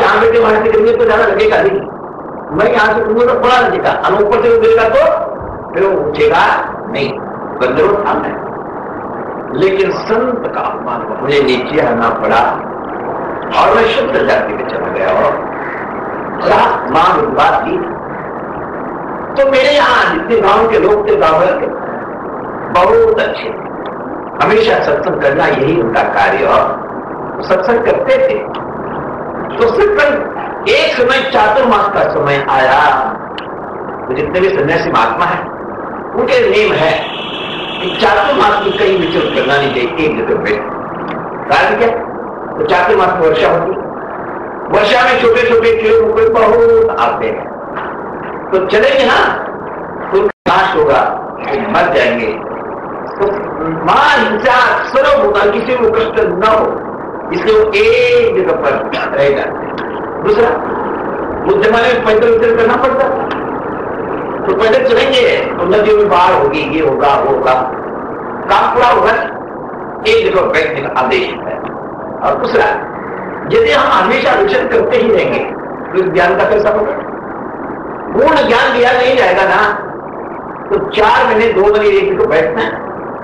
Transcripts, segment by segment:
जहां बैठे वहां से गिरने तो ज्यादा लगेगा नहीं, मैं यहां से दूंगा तो थोड़ा लगेगा, और ऊपर से गिरेगा तो फिर वो उठेगा नहीं, जरूर था मैं। लेकिन संत का अपमान मुझे नीचे आना पड़ा और मैं शुद्ध जाति में चला गया। और मां बात की तो मेरे यहां जितने गांव के लोग थे ब्राह्मण के बहुत अच्छे, हमेशा सत्संग करना यही उनका कार्य, और सत्संग करते थे। तो सिर्फ एक समय चातुर्मास का समय आया, तो जितने भी सन्यासी महात्मा है उनके नियम है कि चातुर्मास में कहीं विचलित करना नहीं चाहिए, एक जगह बैठ। कारण क्या? तो चातुर्मास में वर्षा होती, वर्षा में छोटे छोटे कीड़े मकोड़े बहुत आते हैं, तो चलेंगे ना तो उनका नाश होगा, तो मर जाएंगे। तो मां हिंसा अक्सर होगा, किसी को कष्ट न हो, इसलिए वो एक जगह पर रह जाते हैं। दूसरा, उस जमाने में पैदल उतर करना पड़ता, तो पैदल चलेंगे तो नदियों में बाढ़ होगी, ये होगा वो होगा, काम पूरा होगा, एक जगह बैठने का आदेश है। और दूसरा, यदि हम हमेशा विचरण करते ही रहेंगे तो ज्ञान का कैसा होगा? पूर्ण ज्ञान लिया नहीं जाएगा ना, तो 4 महीने 2 महीने एक जगह बैठना है,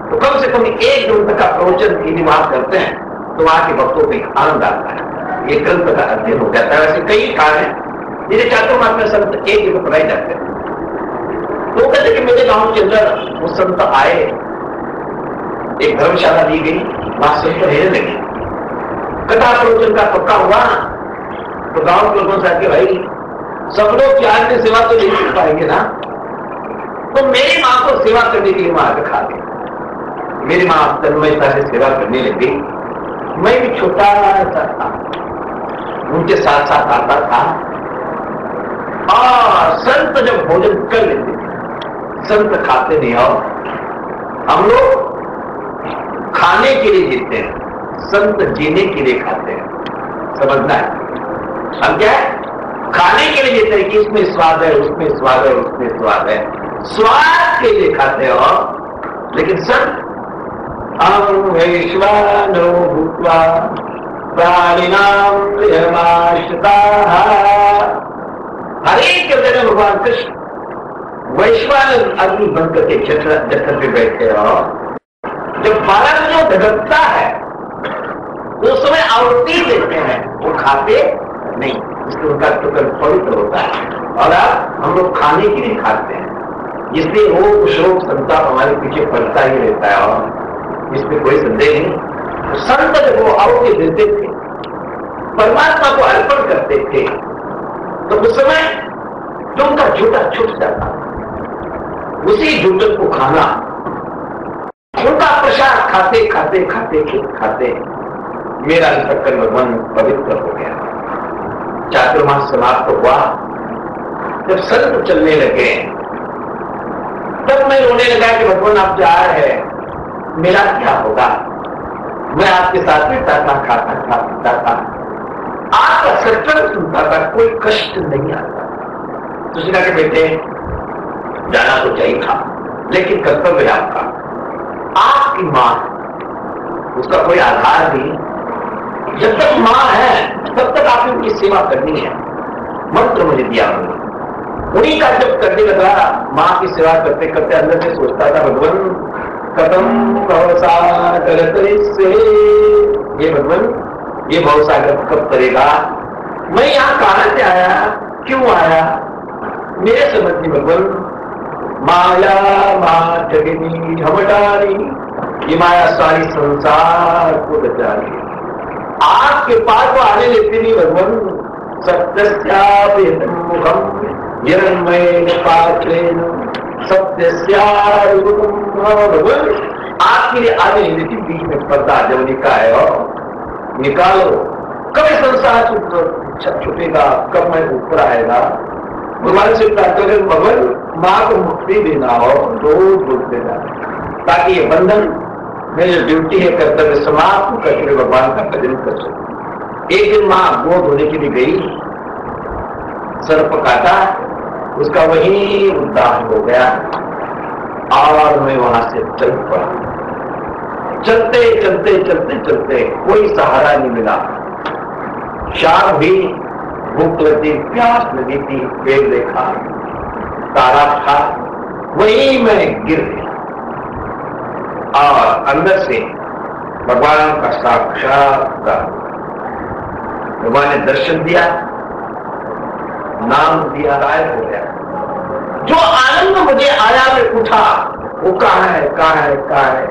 तो कम से कम 1 घंटे का प्रवचन की निवास करते हैं, तो वहां के भक्तों को एक आनंद आता है, ये ग्रंथ का अध्ययन हो जाता है। वैसे कई कारण है जिन्हें चातुर्मास में संत एक जगह पढ़ाए जाते हैं। तो कहते कि मेरे गांव के अंदर वो संत आए, एक धर्मशाला दी गई, वहां संत रहने लगे, कथा प्रवचन का पक्का हुआ, तो गांव के लोगों से आके भाई सब लोग प्यार में सेवा तो नहीं कर पाएंगे ना, तो मेरी मां को सेवा करने के लिए वहां रखा गया। मेरी मां तन्मयता से सेवा करने लगी, मैं भी छोटा सा था, उनके साथ साथ आता था। और संत जब भोजन कर लेते, संत खाते नहीं, और हम लोग खाने के लिए जीते हैं, संत जीने के लिए खाते हैं, समझना है। हम क्या है? खाने के लिए जीते हैं कि इसमें स्वाद है, उसमें स्वाद है, उसमें स्वाद है, स्वाद के लिए खाते हो। लेकिन संत अहं वैश्वानरो भूत्वा प्राणिनां प्रियमाश्रिताः, हर एक के जगह भगवान कृष्ण वैश्वानर आदमी बनकर के जठर पे बैठे हो। जब बालक जो धड़कता है उस समय आहुति देते हैं, वो खाते नहीं, इसलिए उनका टुकड़ पवित्र होता है। और अब हम लोग खाने के लिए खाते हैं, इसलिए रोग शोक संताप हमारे पीछे पड़ता ही रहता है, और इसमें कोई संदेह नहीं। तो संत जब वो आहुति देते थे, परमात्मा को अर्पण करते थे, तो उस समय जो उनका झूठा छूट जाता, उसी झूठन को खाना, उनका प्रसाद खाते खाते खाते खाते मेरा अंतःकरण मन पवित्र हो गया। चातुर्मास समाप्त हुआ, जब संत चलने लगे तब मैं रोने लगा कि भगवान आप जा रहे हैं, मेरा क्या होगा? मैं आपके साथ में खाता खाता था, पीता था, आपका सत्संग सुनता था, कोई कष्ट नहीं आता। तो उसने कहा कि बेटे जाना तो चाहिए था, लेकिन कर्तव्य है आपका, आपकी मां, उसका कोई आधार नहीं, जब तक मां है तब तक आपने उनकी सेवा करनी है। मंत्र मुझे दिया उन्हीं का जब करने लगा, मां की सेवा करते करते अंदर से सोचता था भगवान कदम भवसागर से, ये भगवान ये भवसागर कब करेगा? मैं यहां कहां से आया, क्यों आया? मेरे समझ में भगवान माया मां जगनी झमटानी, ये माया सारी संसार को बचानी, आपके पास तो आने लेते नहीं भगवान। सत्यस्याभेदं मुखम हिरण्मयेन पात्रेण सत्यस्यारूपं भगवान, आपके लिए आने लेती, बीच में पर्दा जब निका है और निकालो, कब संसार छूटेगा, कब मैं ऊपर आएगा? भगवान से प्रार्थना करें भगवान मां को मुक्ति देना हो, रोज बोलते जाए, ताकि ये बंधन मेरी जो ड्यूटी है कर्तव्य समाप्त करके भगवान का भजन कर सके। एक दिन मां गोद होने के लिए गई, सर्प काटा, उसका वही उद्धार हो गया और मैं वहां से चल पड़ा। चलते चलते चलते चलते कोई सहारा नहीं मिला। शाम भी भूख लगी, प्यास लगी थी, पेड़ देखा, तारा था, वही मैं गिर गया और अंदर से भगवान का साक्षात्कार, भगवान ने दर्शन दिया, नाम दिया, गायब हो गया। जो आनंद मुझे आया, मैं उठा, वो कहाँ है, कहाँ है, कहाँ है,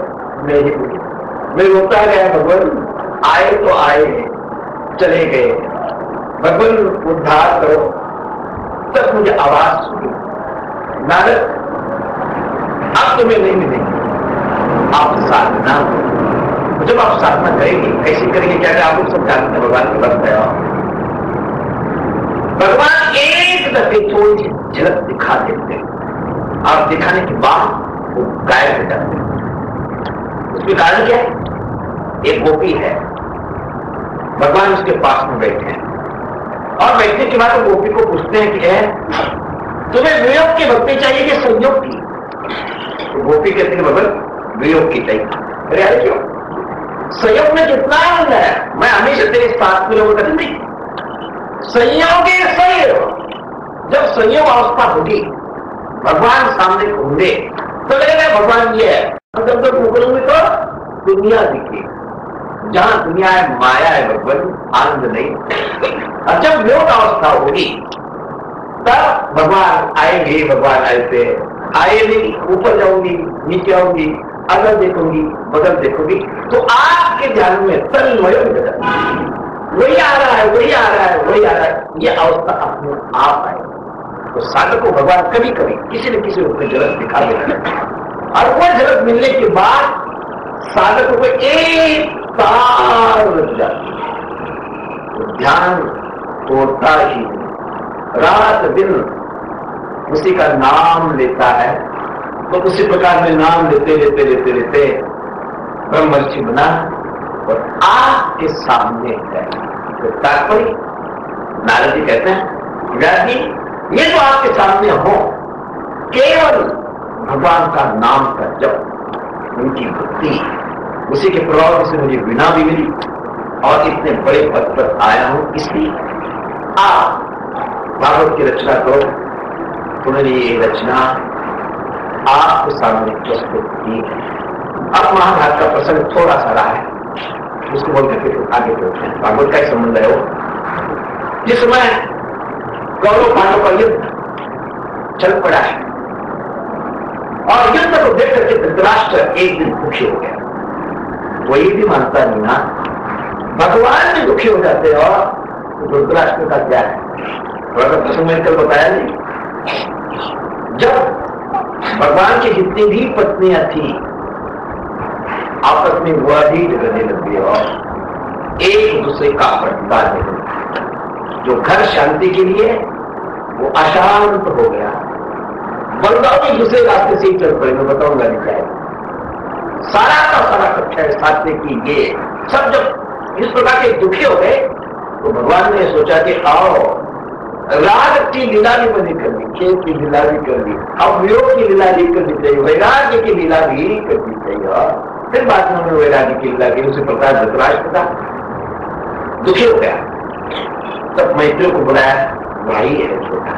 मैं रोता गया, भगवान आए तो आए, चले गए, भगवान उद्धार करो। तब मुझे आवाज सुनी, नारद अब तुम्हें नहीं मिलेगी, आप साधना, जब आप साधना करेंगे, कैसे करेंगे, क्या आप लोग सब जानते हैं, भगवान के भक्त है। भगवान एक दफे थोड़ी सी झलक दिखा देते हैं और दिखाने के बाद वो गायब हो जाते हैं। उसमें कारण क्या है? एक गोपी है, भगवान उसके पास में बैठे हैं और बैठने के बाद वो गोपी को पूछते हैं कि तुम्हें वियोग की भक्ति चाहिए कि संयोग की? तो गोपी कहते हैं भगवान वियोग की चाहिए। अरे यार क्यों? संयोग में कितना आनंद है, मैं हमेशा तेरे साथ में रहूंगा। नहीं, संयोग जब संयोग अवस्था होगी, भगवान सामने होंगे तो लगेगा भगवान ये है। जब तक मुकरूंगी तो दुनिया दिखी, जहां दुनिया है माया है, भगवान आनंद नहीं। और जब वियोग अवस्था होगी तब भगवान आएंगे, भगवान ऐसे आए नहीं, ऊपर जाऊंगी, नीचे आऊंगी, अगर देखूंगी, बदल देखूंगी, तो आपके ध्यान में तन्मय हो जाएगा, वही आ रहा है, वही आ रहा है, वही आ रहा है, ये अवस्था अपने आप आए। तो साधक को भगवान कभी कभी किसी न किसी रूप में झलक दिखा देता है और वो झलक मिलने के बाद साधक को एक तार लग जाती है, तो ध्यान तोड़ता ही रात दिन उसी का नाम लेता है। तो उसी प्रकार में नाम लेते लेते लेते लेते ब्रह्मर्षि बना और आपके सामने है। तो तात्पर्य नारद जी कहते हैं, व्यास जी ये तो आपके सामने हो, केवल भगवान का नाम का जप, उनकी भक्ति, उसी के प्रभाव से मुझे बिना भी मिली और इतने बड़े पद पर आया हूं। इसलिए आप भागवत की रचना करो। उन्होंने ये रचना आपके सामने प्रस्तुत की। अब महाभारत का प्रसंग थोड़ा सा रहा है, उसको बोलकर फिर आगे बढ़ते हैं। भागवत का ही संबंध है वो। जिस समय कौरव पांडव का युद्ध चल पड़ा है और युद्ध को देख करके धृतराष्ट्र एक दिन दुखी हो गया। वो ये भी मानता नहीं ना, भगवान भी दुखी हो जाते हैं और धृतराष्ट्र का क्या है, थोड़ा सा प्रसंग मैंने कल बताया नहीं। जब भगवान की जितनी भी पत्नियां थी आपस में विवादित करने लगी और एक दूसरे का पट्टा देने, जो घर शांति के लिए वो अशांत हो गया। बंगाल भी दूसरे रास्ते से ही चल पड़े, मैं बताऊंगा नहीं क्या। सारा का सारा कक्षा है साथी की ये सब जब इस प्रकार के दुखी हो गए तो भगवान ने सोचा कि आओ राग की लीला भी बनी करनी, खेल की लीला भी करनी, अब वियोग की लीला भी करनी चाहिए, वैराग्य की लीला भी करनी चाहिए। फिर बाद में उन्होंने वैराग्य की लीला की। उसी प्रकार धृतराष्ट्र था दुखी हो गया, तब मैत्रियों को बुलाया, भाई है छोटा,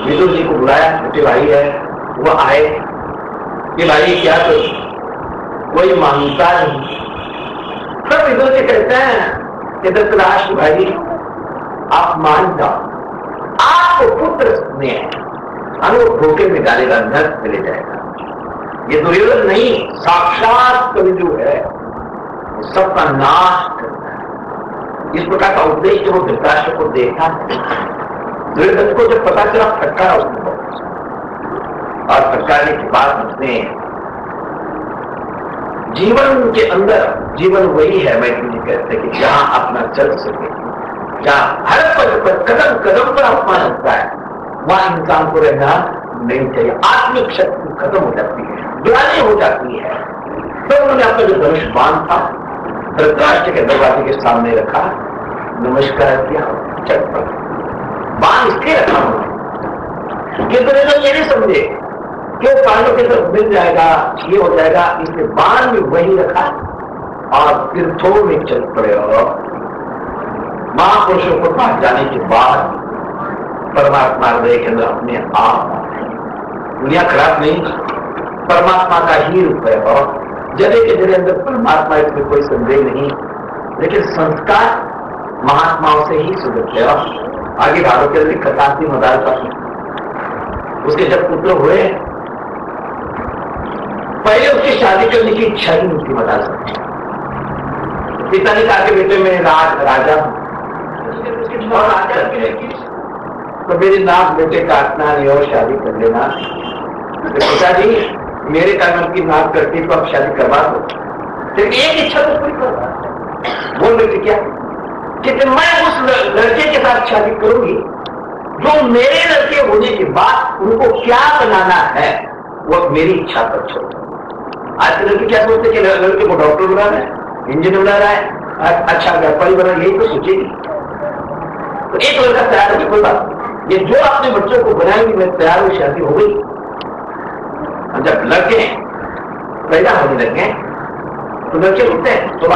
विदुर जी को बुलाया, छोटे भाई है, वो आए कि भाई क्या तो कोई मानता नहीं। तब विदुर जी कहते हैं कि धृतराष्ट्र भाई आप मान जाओ, आपको पुत्र स्नेह वो धोखे में डालेगा, नर्क में ले जाएगा। ये दुर्योधन नहीं, साक्षात कलयुग है, सबका नाश करना है। इस प्रकार का उद्देश्य वो धृतराष्ट्र को देखा। दुर्योधन को जब पता चला फटकारा उसने बहुत, और फटकारने के बाद उसने जीवन के अंदर, जीवन वही है मैं तुझे कहते कि जहां अपना चल सके, जहां हर पल पर कदम कदम पर अपमान होता है, वहां इंसान को रहना नहीं चाहिए। आत्मिक शक्ति खत्म हो जाती है, ग्लानि हो जाती है। तो उन्होंने अपना जो धनुष बाण था धृतराष्ट्र के दरवाजे के सामने रखा, नमस्कार किया, चल पड़ा। बाण इसलिए रखा कि दुर्योधन ये नहीं समझे कि वो पांडव की तरफ मिल जाएगा, ये हो जाएगा, इसलिए बाण भी वही रखा और फिर थोड़ में चल पड़े। और महापुरुषों को पास जाने के बाद परमात्मा हृदय के अंदर अपने आप, दुनिया खराब नहीं, परमात्मा का ही रूप है। और जरे के जरे अंदर परमात्मा, इसमें कोई संदेह नहीं, लेकिन संस्कार महात्माओं से ही सुधरते हैं। आगे भागवत के अंदर कथा थी मदार का, उसके जब पुत्र हुए, पहले उसकी शादी करने की इच्छा ही नहीं थी मदार से। पिता ने कहा कि बेटे मैं राजा और राजा तो मेरी नाक बेटे काटना नहीं और शादी कर लेना। पिताजी मेरे कारण की नाक करती तो अब शादी करवा दो, लेकिन एक इच्छा तो पूरी कर। बोल बेटे क्या कि मैं उस लड़के के साथ शादी करूंगी जो मेरे लड़के होने के बाद उनको क्या बनाना है वो मेरी इच्छा पर छोड़। आज के लड़के क्या सोचते कि लड़के को डॉक्टर बनाना है, इंजीनियर बना रहा है, अच्छा व्यापारी बना, यही तो सोचेगी। तो एक लड़का तैयार होगी, कोई बात नहीं, ये जो अपने बच्चों को बनाएंगे मैं तैयार हूं, शादी हो गई। जब लड़के पैदा होने लगे तो लड़के उठते हैं, तो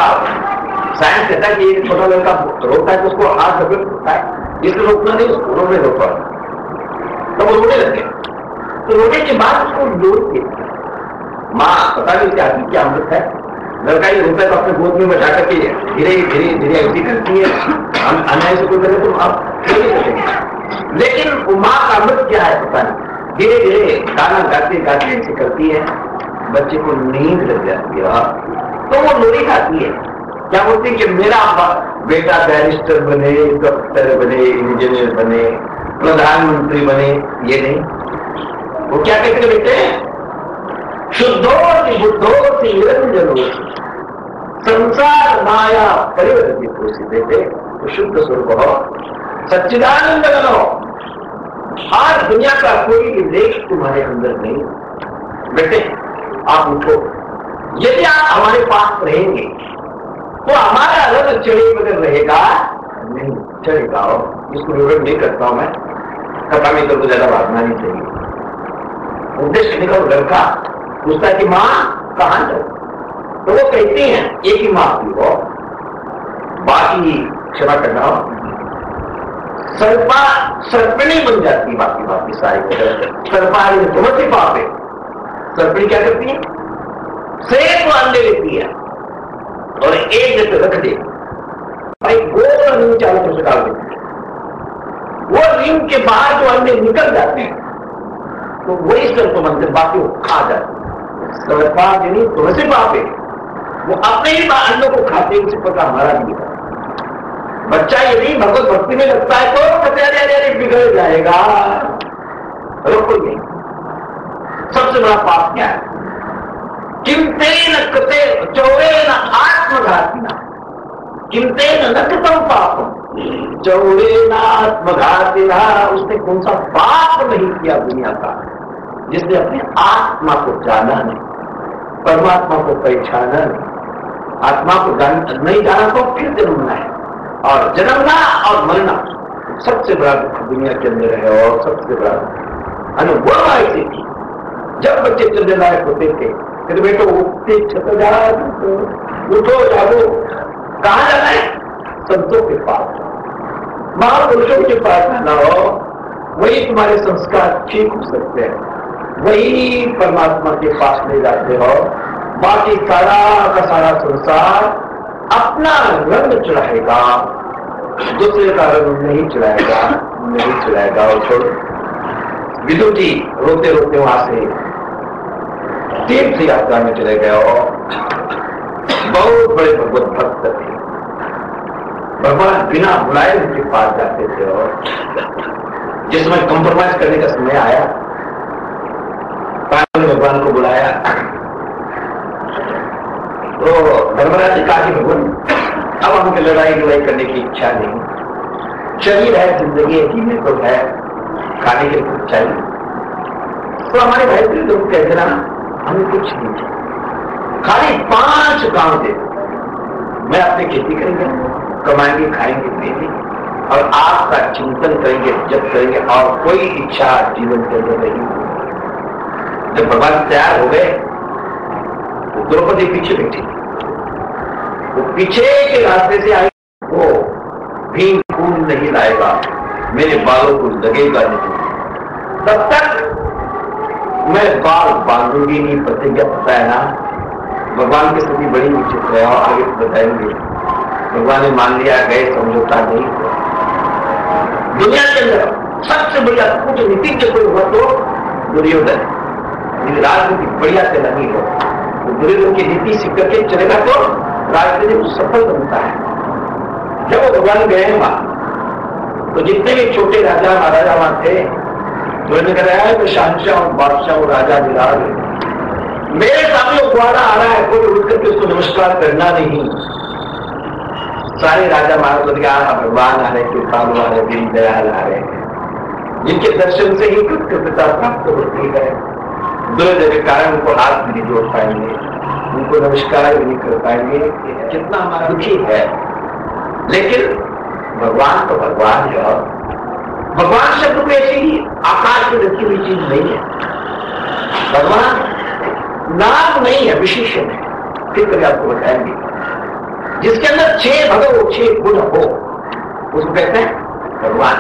साइंस कहता है कि एक छोटा लड़का रोता है तो उसको हाथ दबे होता है, इसको रोकना नहीं, उसको रोने रोका, तो वो रोने लगे। तो रोने के बाद उसको लोटते, माँ पता नहीं क्या क्या अमृत है, लड़का ही रोता है तो अपने गोद में बैठा करके धीरे धीरे धीरे ऐसी करती है, हम अन्याय से कोई करे तो आप नहीं सकेंगे। लेकिन माँ का अमृत क्या है पता नहीं, धीरे धीरे गाना गाते गाते ऐसे करती है, बच्चे को नींद लग जाती है, तो वो लोरी खाती है। क्या बोलती है कि मेरा बेटा बैरिस्टर बने, डॉक्टर बने, इंजीनियर बने, प्रधानमंत्री बने, ये नहीं। वो क्या कहते हैं बेटे, शुद्धोति बुद्धोति निरंजनो संसार माया परिवर्तित बेटे, तो शुद्ध स्वरूप हो, सच्चिदानंद बनो, आज दुनिया का कोई भी लेख तुम्हारे अंदर नहीं। बेटे आप उठो, यदि आप हमारे पास रहेंगे तो हमारा अलग चढ़े बगल रहेगा नहीं, चढ़ेगा। इसको विवरण नहीं करता हूं मैं, कथा में तो ज्यादा भागना नहीं चाहिए। उद्देश्य निकल लड़का पूछता है कि माँ कहां जाओ, तो वो कहती हैं एक ही माँ की हो, बाकी क्षमा करना हो, सर्पा सर्पिणी बन जाती है, बाकी सारी सर्पारी बहुत ही पाप है। सर्पिणी क्या करती है, सेब को अंडे लेती है और एक जगह रख दे, भाई गोल रिंग चारों तरफ से डाल देती है, वो रिंग के बाहर जो अंडे निकल जाते हैं तो वही सर्प बनते, बाकी वो खा जाते। सर्पारिणी तुलसी पाप है, वो अपने ही अंडों को खाते हैं, उसी प्रकार हमारा भी है। बच्चा यदि भगवत भक्ति में लगता है तो कतरे बिगड़ जाएगा, रोको नहीं। सबसे बड़ा पाप क्या है, किमते न कृते चौरे न आत्मघातिना, किमते न कृतम पाप चौरे न आत्मघातिना। उसने कौन सा पाप नहीं किया दुनिया का, जिसने अपने आत्मा को जाना नहीं, परमात्मा को पहचाना नहीं। आत्मा को नहीं जाना तो फिर जन्मना है, और जन्मना और मरना सबसे बड़ा दुख दुनिया के अंदर है। और सबसे बड़ा अनुभव ऐसी थी, जब बच्चे चलने लायक होते थे फिर बेटो उठते छत जा, उठो जागो, कहां जाना है, संतों के पास, महापुरुषों के पास जाना हो, वही तुम्हारे संस्कार ठीक हो सकते हैं, वही परमात्मा के पास ले जाते हो। बाकी सारा का सारा संसार अपना रंग चढ़ाएगा, दूसरे का रंग नहीं चढ़ाएगा, नहीं चढ़ाएगा। और छोड़ो, विदुर जी रोते रोते वहां से तीर्थ यात्रा में चले गए और बहुत बड़े भगवत भक्त थे, भगवान बिना बुलाए उनके पास जाते थे। और जिस समय कंप्रोमाइज करने का समय आया, भगवान को बुलाया तो धर्मराज ने कहा कि भगवान अब हमको लड़ाई करने की इच्छा नहीं, शरीर है, जिंदगी है, जीने तो है, खाने के लिए कुछ चाहिए। तो हमारे भाई लोग कहते ना हमें कुछ नहीं चाहिए, खाली 5 गांव दे, मैं अपनी खेती करेंगे, कमाएंगे, खाएंगे, पिएंगे और आपका चिंतन करेंगे, जब करेंगे, और कोई इच्छा जीवन के अंदर नहीं। जब भगवान तैयार हो गए तो द्रौपदी पीछे बैठी, वो पीछे के रास्ते से आई, वो भीम खून नहीं लाएगा, मेरे बालों को लगेगा नहीं, तब तक मैं बाल बांधूंगी नहीं। प्रतिज्ञा पता है ना, भगवान की स्थिति बड़ी विचित्र है और आगे बताएंगे। भगवान ने मान लिया, गए, समझौता नहीं हुआ। दुनिया के अंदर सबसे बढ़िया कूटनीतिज्ञ कोई हुआ तो दुर्योधन, यदि राजनीति बढ़िया से नहीं हो तो दुर्योधन की नीति सीख करके चलेगा तो राजनीति सफल बनता है। जब वो भगवान गए वहां तो जितने भी छोटे राजा महाराजा वहां थे, दुर्योधन कह रहा है मैं शहंशाह और बादशाह और राजा दिलार, मेरे सामने ग्वारा आ रहा है, कोई उठ करके उसको नमस्कार करना नहीं। सारे राजा महाराजा भगवान आ रहे, कृपालु आ रहे, दीन दयाल आ रहे हैं, जिनके दर्शन से ही कृतज्ञता प्राप्त होती है। दुर्योधन के कारण उनको हाथ भी नहीं जोड़ पाएंगे, उनको नमस्कार भी नहीं कर पाएंगे, कितना हमारा दुखी है। लेकिन भगवान तो भगवान है, और भगवान शब्द को ऐसी ही आकाश में रखी हुई चीज नहीं है। भगवान नाम नहीं है, विशेषण है। फिर कभी आपको बताएंगे, जिसके अंदर 6 भगव 6 गुण हो उसको कहते हैं भगवान।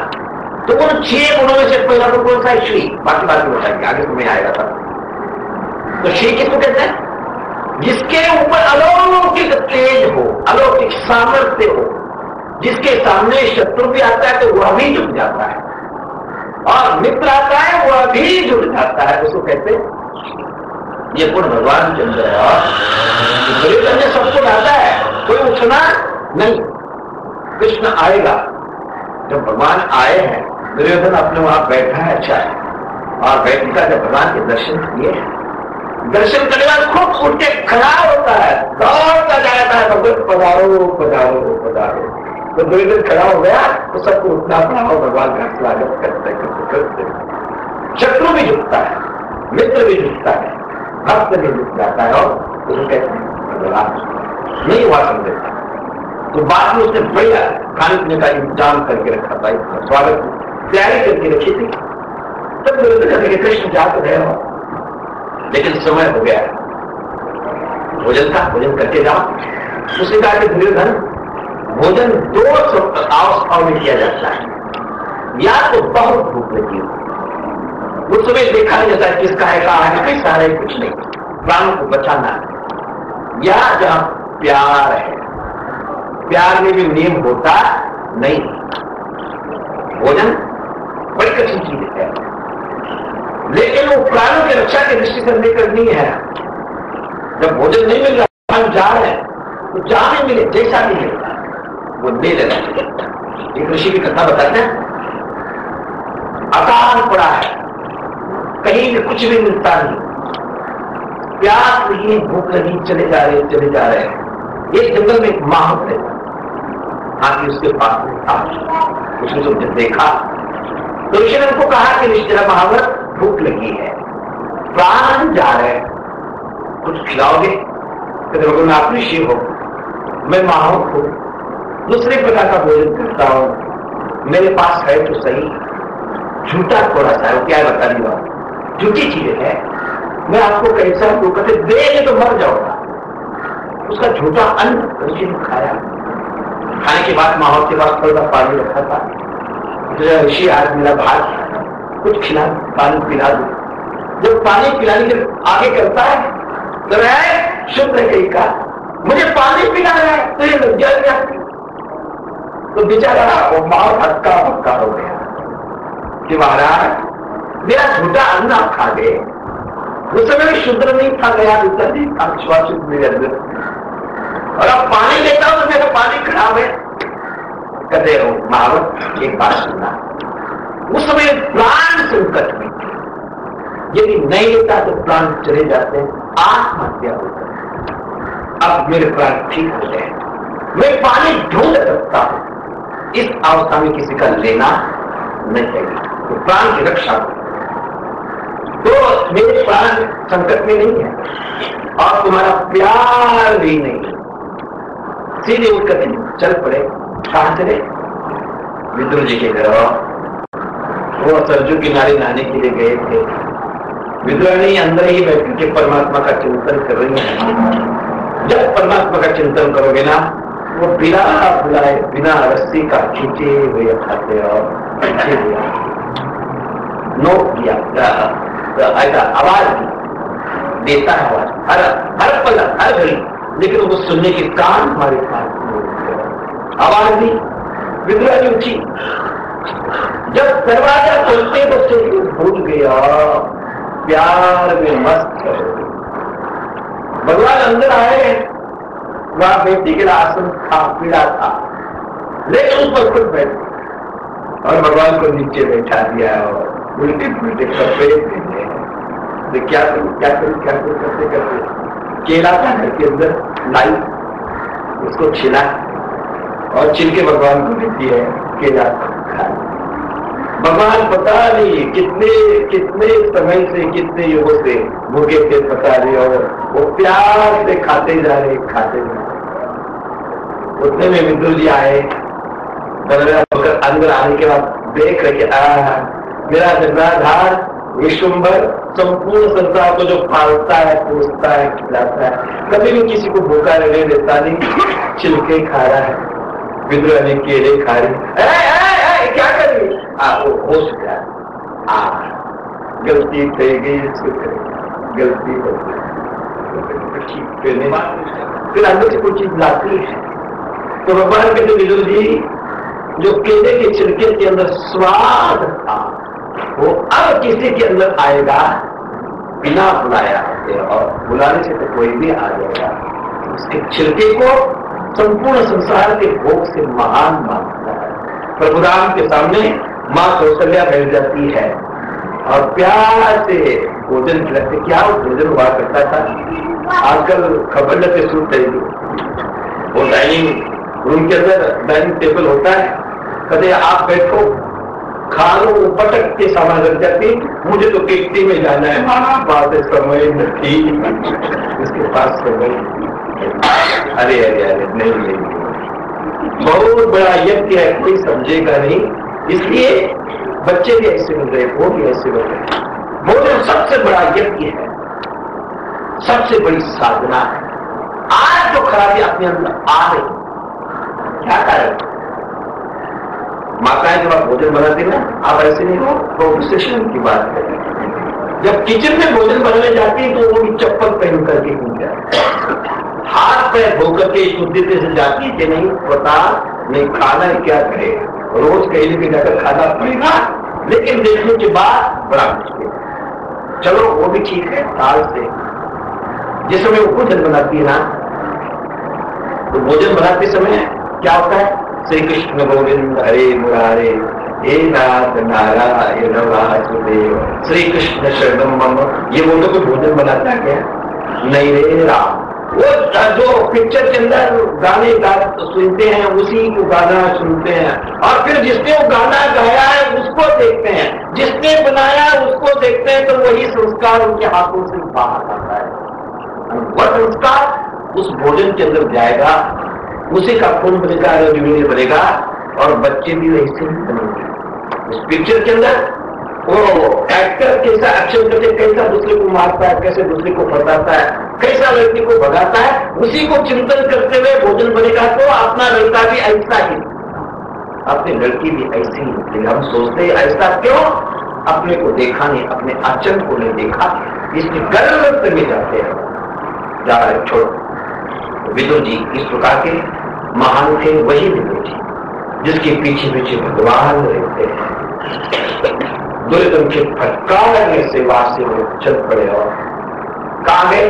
तो उन 6 गुणों में से पहला तो कौन सा है? श्री। बाकी बात में बताएंगे, आगे तुम्हें आएगा था। तो श्री किसको कहते हैं? जिसके ऊपर अलौकिक तेज हो, अलौकिक सामर्थ्य हो, जिसके सामने शत्रु भी आता है तो वह भी जुट जाता है, और मित्र आता है वह भी जुट जाता है, उसको कहते हैं। ये गुण भगवान के अंदर है। और दुर्योधन ने सबको डाला है, कोई उठना नहीं। कृष्ण आएगा, जब भगवान आए हैं, दुर्योधन अपने वहां बैठा है, अच्छा है, और बैठकर जब भगवान के दर्शन किए, दर्शन करने बाद खुद उठ के खड़ा होता है, दौड़ता जाता है, भगवत पधारो पधारो पधारो। तो दुर्योधन खड़ा हो गया तो सबको उठना पड़ा, और भगवान का स्वागत करते करते शत्रु भी झुकता है, मित्र भी झुकता है, भक्त भी झुक जाता है, और उसको कहते हैं भगवान नहीं हुआ समझता। तो बाद में उसने बढ़िया खाने पीने का इंतजाम करके रखा था, स्वागत तैयारी करके रखी थी। तब दुर्योधन कृष्ण जाते रहे हो, लेकिन समय हो गया, भोजन का भोजन करके जाओ। उसने कहा कि दुर्योधन, भोजन 2 अवस्थाओं में किया जाता है, या तो बहुत भूख लगी हो, उस समय देखा नहीं जाता है किसका है, कहा है, कैसा है, कुछ नहीं, प्राणों को बचाना है, या जहां प्यार है, प्यार में भी नियम होता नहीं। भोजन बड़ी कठिन चीज है, लेकिन वो प्राणों की रक्षा की दृष्टि से नहीं करनी है। जब भोजन नहीं मिल रहा, हम जा रहे हैं, तो जहां भी मिले, जैसा भी मिले, वो ले लेना चाहिए। एक ऋषि की कथा बताते हैं, अकाल पड़ा है, कहीं भी कुछ भी मिलता नहीं, प्यास नहीं, भूख लगी, चले जा रहे हैं। एक जंगल में एक माहौल है, हाथी उसके पास में था, उसने जब देखा तो ऋषि ने उनको कहा कि ऋषि महावर, भूख लगी है, प्राण जा रहे हैं, कुछ खिलाओगे? तो आप ऋषि हो, मैं माहौल हूं, दूसरे प्रकार का भोजन करता हूं, मेरे पास है तो सही, झूठा थोड़ा सा है, क्या बता दी बात, झूठी चीजें है, मैं आपको कैसा दू, कहते देंगे तो मर जाऊंगा। उसका झूठा अन्न ऋषि ने खाया। खाने के बाद माहौल के पास थोड़ा पानी रखा था, तो ऋषि आज मेरा भात कुछ खिला, पानी पिला दो। जब पानी पिलाने के आगे करता है तो है शुद्ध कहीं का, मुझे पानी पिला रहा है, तो ये लग जाएगा। तो बेचारा वो माहौल हक्का पक्का हो गया कि महाराज मेरा झूठा अन्न आप खा गए। उस समय भी शुद्ध नहीं था, गया विश्वास मेरे अंदर, और अब पानी लेता हूं तो मेरा पानी खराब है। कहते हो महावत, एक बात सुनना, उस समय प्राण संकट में थे, यदि नहीं लेता तो प्राण चले जाते, आत्महत्या होता है। अब मेरे प्राण ठीक हो गए, मैं पानी ढूंढ सकता हूं, इस अवस्था में किसी का लेना नहीं चाहिए, तो प्राण की रक्षा। तो मेरे प्राण संकट में नहीं है, और तुम्हारा प्यार भी नहीं। सीधे उठकर चल पड़े, कहां चले? विदुर जी के घर। वो सरजू किनारे नहाने के लिए गए थे। विदुर नहीं अंदर ही बैठ के परमात्मा का चिंतन कर रही है। जब परमात्मा का चिंतन करोगे ना, वो बिना बुलाए बिना रस्सी का खींचे हुए खाते और खींचे हुए नोट किया, ऐसा आवाज देता है, आवाज हर हर पल हर घड़ी, लेकिन वो सुनने के कान हमारे पास आवाज दी। विद्रोह की उठी, जब दरवाजा खोलते तो से भूल गया, प्यार में मस्त हो गए। भगवान अंदर आए, वहां बेटी के आसन था, पीड़ा था, लेकिन उस पर खुद बैठे और भगवान को नीचे बैठा दिया और उल्टे पुलटे कपड़े पहने। क्या करूं क्या करूं क्या करूं करते करते केला था घर के अंदर लाई, उसको छिला और छिलके भगवान को देती है, केला खा। भगवान पता नहीं कितने कितने समय से, कितने युगों से भूखे थे पता नहीं, और वो प्यार से खाते जा रहे खाते जा रहे। उतने में विद्युत जी आए, होकर अंदर आने के बाद देख रहे मेरा जगदाधार विश्वंभर संपूर्ण संसार को जो पालता है, पोसता है, खिलाता है, कभी भी किसी को भूखा रहने देता नहीं, छिलके खा रहा है। विद्रोह ने केले खा रही, क्या करें? वो होश गया, गलती थी गई, गलती हो गई, फिर अंदर से कुछ चीज लाती है। तो भगवान कहते विदुर जी, जो केले के छिलके के अंदर स्वाद था, वो अब किसी के अंदर आएगा बिना बुलाया, और बुलाने से तो कोई भी आ जाएगा। उसके छिलके को संपूर्ण संसार के भोग से महान मानता है। प्रभु राम के सामने माँ कौशल्या बैठ जाती है और प्यार से भोजन खिलाते। क्या वो भोजन हुआ करता था? आजकल खबर लेते सूट रहेगी, वो डाइनिंग रूम के अंदर डाइनिंग टेबल होता है, कदे आप बैठो खा लो, पटक के सामान रख जाती, मुझे तो किश्ती में जाना है, बात समय नहीं, इसके पास समय। अरे अरे अरे नहीं, बहुत बड़ा यज्ञ है, कोई समझेगा नहीं, इसलिए बच्चे भी ऐसे मिल रहे, वो भी ऐसे मिल रहे। भोजन सबसे बड़ा यज्ञ है, सबसे बड़ी साधना है। आज जो खराबी अपने अंदर आ रही, क्या कारण? माताएं जब आप भोजन बनाती ना, आप ऐसे नहीं हो, प्रोफेशन की बात करें। जब किचन में भोजन बनाने जाती है तो वो भी चप्पल पहन करके नहीं जाती, हाथ पैर धोकर के शुद्धिते से जाती है कि नहीं पता नहीं खाना क्या करे, रोज कहीं भी जाकर खाना पड़ेगा, लेकिन देखने के बाद बड़ा मुश्किल। चलो वो भी ठीक है, साल से जिस समय वो भोजन बनाती है ना, तो भोजन बनाते समय क्या होता है? श्री कृष्ण गोविंद हरे मुरारे, हे नाथ नारायण वासुदेव, श्री कृष्ण शरणम मम, ये बोलो तो भोजन बनाता है क्या? नहीं रे राम, वो जो पिक्चर के अंदर गाने सुनते हैं उसी को गाना सुनते हैं, और फिर जिसने वो गाना गाया है उसको देखते हैं, जिसने बनाया उसको देखते हैं, तो वही संस्कार उनके हाथों से बाहर आता है। वह संस्कार उस भोजन के अंदर जाएगा, उसी का खून बनेगा, बनेगा, और बच्चे भी वैसे ही बनेंगे। उस पिक्चर के अंदर वो एक्टर कैसा एक्शन करके कैसा दूसरे को मारता है, कैसे दूसरे को बताता है, कैसा लड़की को भगाता है, उसी को चिंतन करते हुए भोजन बनेगा। तो अपना लड़का भी ऐसा ही, अपनी लड़की भी ऐसी ही निकलेगी। हम सोचते हैं ऐसा क्यों? अपने को देखा नहीं, अपने आचरण को नहीं देखा, इसलिए गर्व में जाते हैं, जा रहे छोड़ो। विदुर जी इस प्रकार के महान थे, वही विदुर जी जिसके पीछे पीछे भगवान रहते हैं। दुर्योधन के फटकारने से वहां से वो चल पड़े और कहा गए,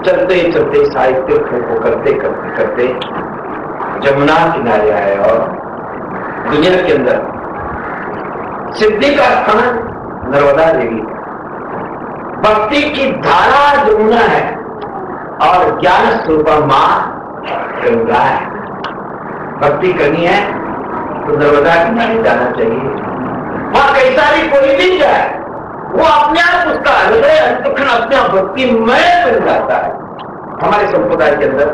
चलते चलते साहित्य को करते करते करते जमुना किनारे आए, और दुनिया के अंदर सिद्धि का स्थान नर्मदा देवी, भक्ति की धारा जमुना है, और ज्ञान स्वरूपा मां गंगा है। भक्ति करनी है तो नर्मदा किनारे जाना चाहिए। वहां कैसा भी कोई भी जाए, वो अपने आप उसका हृदय अंतखंड अपने आप भक्तिमय बन जाता है। हमारे संप्रदाय के अंदर,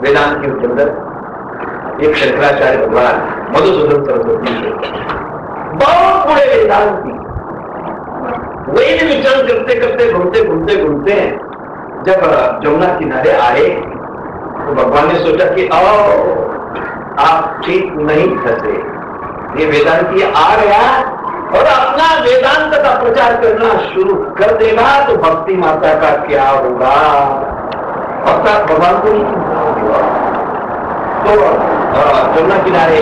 वेदांत के अंदर एक शंकराचार्य भगवान मधुसूदन सरस्वती थे, बहुत बड़े वेदांती, वही विचरण करते करते घूमते घूमते घूमते जब जमुना किनारे आए तो भगवान ने सोचा कि आप ठीक नहीं फंसे, ये वेदांती आ गया और अपना वेदांत का प्रचार करना शुरू कर देगा तो भक्ति माता का क्या होगा, भक्ता भगवान को नहीं होगा। तो जमुना किनारे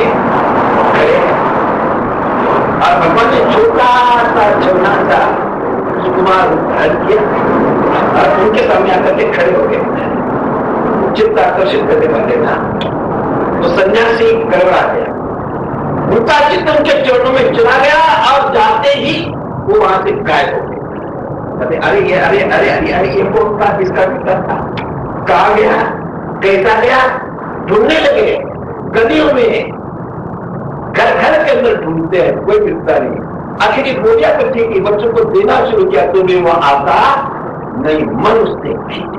खड़े और भगवान ने छोटा सा सुकुमार धारण किया और उनके सामने आकर के खड़े हो गए, चित्त आकर्षित करने वाले ना। तो सन्यासी गड़बड़ा गया, उनका चित्त उनके चरणों में चला गया और जाते ही वो वहां से गायब हो गए। अरे ये अरे अरे अरे अरे ये कौन था, किसका पिता था, कहा गया, कैसा गया, ढूंढने लगे गलियों में, घर घर के अंदर ढूंढते हैं, कोई मिलता नहीं। आखिर एक बोलिया बच्चे की बच्चों को देना शुरू किया तो भी वो आता नहीं, मन उसने खींच,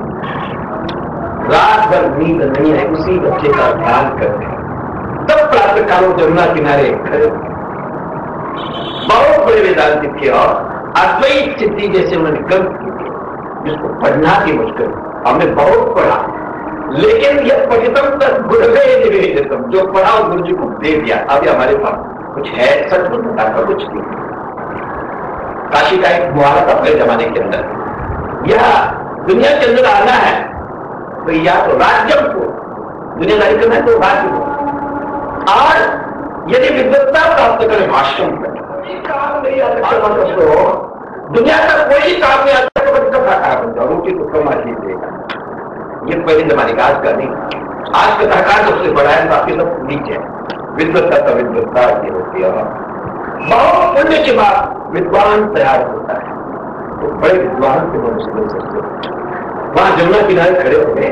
रात भर नींद नहीं है, उसी बच्चे का ध्यान करते हैं। तब प्रातः काल जमुना किनारे खड़े, बहुत बड़े वेदांती थे और अद्वैत सिद्धि जैसे उन्होंने ग्रंथ की, जिसको पढ़ना भी मुश्किल, हमने बहुत पढ़ा, लेकिन यह पठितम तक गुरुवे निवेदितम, जो पढ़ा वो गुरु जी को दे दिया। अभी हमारे पास कुछ है, सच में बता का कुछ नहीं। काशी का एक मुहावरा था पहले जमाने के अंदर, यह दुनिया के अंदर आना है तो या तो राज्य को दुनियादारी करना है तो राज्य को, और यदि विद्वत्ता प्राप्त करें आश्रम करें, काम नहीं आता तो दुनिया का कोई काम नहीं आता तो कभी कथा बन जाओ, रोटी तो कमा ही देगा। ये पहले जमाने का, आज का नहीं। आज का सरकार सबसे बड़ा है, बाकी सब नीचे है। विद्वत्ता का विद्वत्ता ये होती है, बहुत पुण्य के बाद विद्वान तैयार होता है, तो बड़े विद्वान के मनुष्य बन सकते। वहां जमुना किनारे खड़े हो गए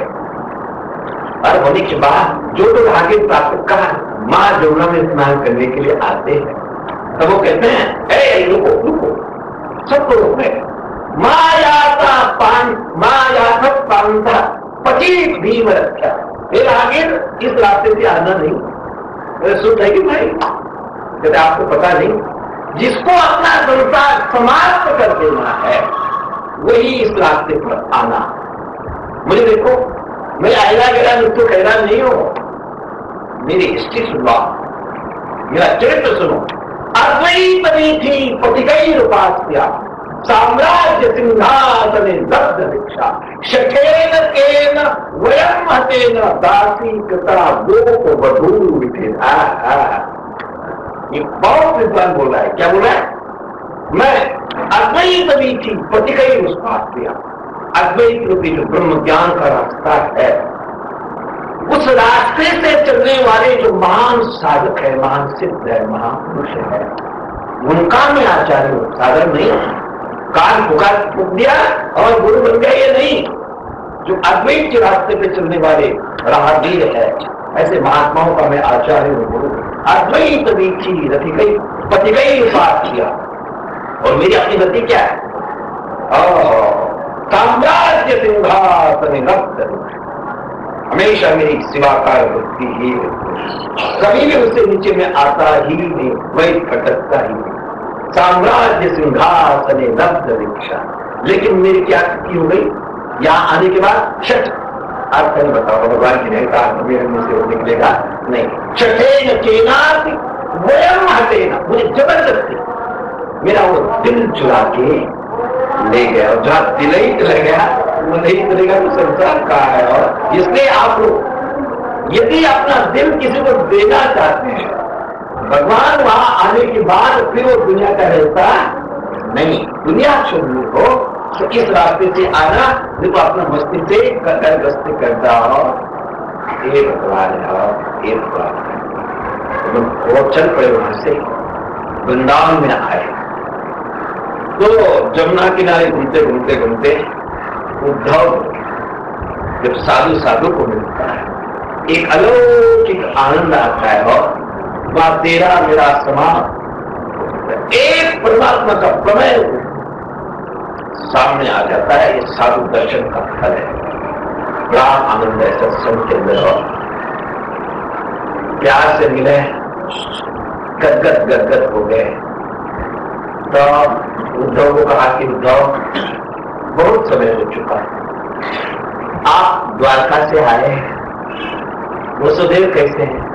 और होने के बाद जो लोग आगे प्राप्त कहा मां जमुना में स्नान करने के लिए आते हैं, तब वो कहते हैं ए रुको रुको, सब लोग है माया पांधा पचीस भीम रक्षा, फिर आगे इस रास्ते से आना नहीं। सुन है कि भाई, कहते आपको पता नहीं, जिसको अपना संसार समाप्त कर देना है वही इस रास्ते पर आना। मुझे देखो, मैं आयला गया तो कहना नहीं हो, मेरी हिस्ट्री सुनो, मेरा चरित्र सुनो। अद्वैत थी पतिकई उपास्या, साम्राज्य सिंहासने लब्ध दीक्षा, शठेन केन वयम हतेन दासी कृता लोक वधूर विधेना। ये बहुत विद्वान बोल रहा है, क्या बोल रहा है? मैं अद्वैत थी पतिकई उपास्या, अद्वैत रूपी जो ब्रह्म ज्ञान का रास्ता है, उस रास्ते से चलने वाले जो महान साधक है, महान सिद्ध है, महापुरुष है, उनका मैं आचार्य हूं, साधक नहीं। कान पुकार फूक दिया और गुरु बन गए, ये नहीं। जो अद्वैत के रास्ते पे चलने वाले राहगीर है, ऐसे महात्माओं का मैं आचार्य हूं, गुरु। अद्वैत वीक्षी रथी गई पति गई पाठ किया, और मेरी अपनी गति क्या है? साम्राज्य सिंहासन रक्त, हमेशा मेरी शिवाकार वृत्ति ही है, कभी भी उससे नीचे में आता ही नहीं, वही भटकता ही नहीं। साम्राज्य सिंहासन लब्ध दीक्षा, लेकिन मेरी क्या स्थिति हो गई यहां आने के बाद? छठ, आप कहीं बताओ, भगवान की नहीं कहा मेरे मुंह से निकलेगा नहीं। छठेन केनाति वयम हटेना, मुझे जबरदस्ती मेरा वो दिल चुरा के ले गया, और जहां दिल ही चला गया वो नहीं चलेगा तो संसार का है। और इसलिए आप लोग यदि अपना दिल किसी को देना चाहते हैं, भगवान वहां आने के बाद फिर वो दुनिया का रहता नहीं। दुनिया छोड़ने को तो इस रास्ते से आना, देखो अपना मस्ती से कर गस्ती करता हो, ये भगवान है, ये भगवान है। वो चल पड़े वहां से वृंदावन में आए, तो जमुना किनारे घूमते घूमते घूमते उद्धव जब साधु साधु को मिलता है, एक अलौकिक आनंद आता है, और वह तेरा मेरा समान एक परमात्मा का प्रमेय सामने आ जाता है। ये साधु दर्शन का फल है, बड़ा आनंद है सत्संग के अंदर। और प्यार से मिले, गदगद गदगद हो गए, तो उद्धव को कहा कि उद्धव बहुत समय हो चुका है, आप द्वारका से आए, वसुदेव कैसे हैं?